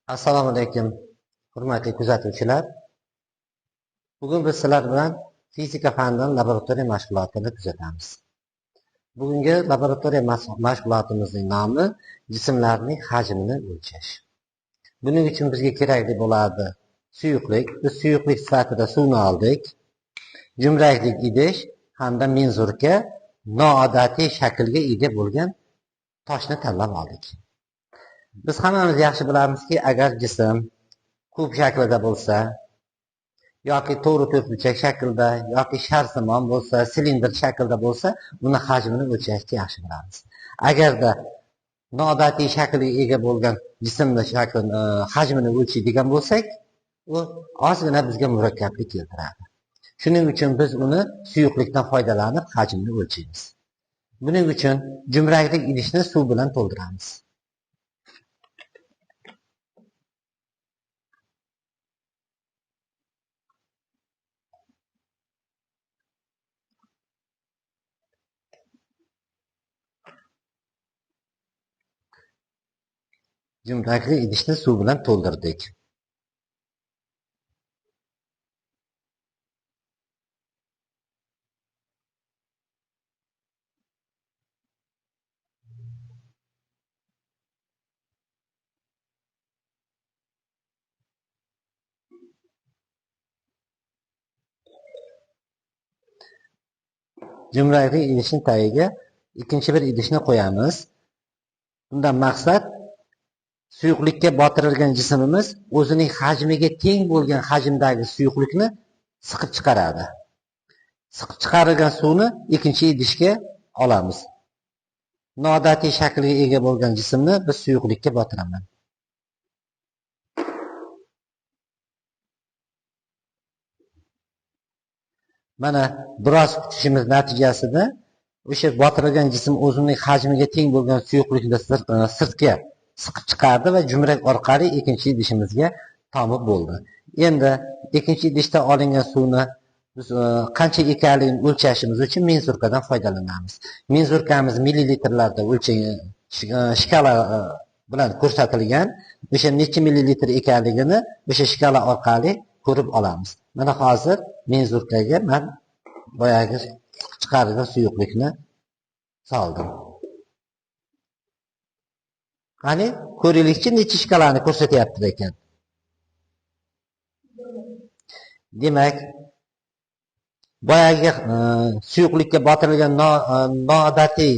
Assalomu alaykum, hurmatli kuzatuvchilar. Bugun biz sizlar bilan fizika fanidan laboratoriya mashg'ulotini kuzatamiz. Bugungi laboratoriya mashg'ulotimizning nomi jismlarning hajmini o'lchash. Buning uchun bizga kerakli bo'ladi suyuqlik. Biz suyuqlik sifatida suvni oldik. Jumraklik idish hamda menzurka noodatiy shaklga ega bo'lgan toshni tanlab oldik. Biz hammamiz yaxshi bilamizki, agar jism kub shaklida bo'lsa yoki to'g'ri to'rtburchak shaklda yoki sharsimon bo'lsa, silindr shaklda bo'lsa, uni hajmini o'lchashni yaxshi bilamiz. Agarda noodatiy shaklga ega bo'lgan jismni hajmini o'lchaydigan bo'lsak, u ozgina bizga murakkablik keltiradi. Shuning uchun biz uni suyuqlikdan foydalanib hajmini o'lchaymiz. Buning uchun jumraklik idishni suv bilan to'ldiramiz. Jumrakli idishni suv bilan to'ldirdik. Jumrakli idishning tagiga ikkinchi bir idishni qo'yamiz. Bundan maqsad suyuqlikka botirilgan jismimiz o'zining hajmiga teng bo'lgan hajmdagi suyuqlikni siqib chiqaradi. Siqib chiqarilgan suvni ikkinchi idishga olamiz. Noodatiy shaklga ega bo'lgan jismni biz suyuqlikka botiraman. Mana biroz kutishimiz natijasida o'sha botirilgan jism o'zining hajmiga teng bo'lgan suyuqlikni sirtga siqib chiqardi va jumrak orqali ikkinchi idishimizga tomib bo'ldi. Endi ikkinchi idishda olingan suvni biz qancha ekanligini o'lchashimiz uchun menzurkadan foydalanamiz. Menzurkamiz millilitrlarda o'lchangan shkala bilan ko'rsatilgan. O'sha necha millilitr ekanligini o'sha shkala orqali ko'rib olamiz. Mana hozir menzurkaga men boyagi chiqarilgan suyuqlikni soldim. Qani ko'raylikchi necha shkalani ko'rsatyapti ekan. Demak, boyagi suyuqlikka botirilgan noodatiy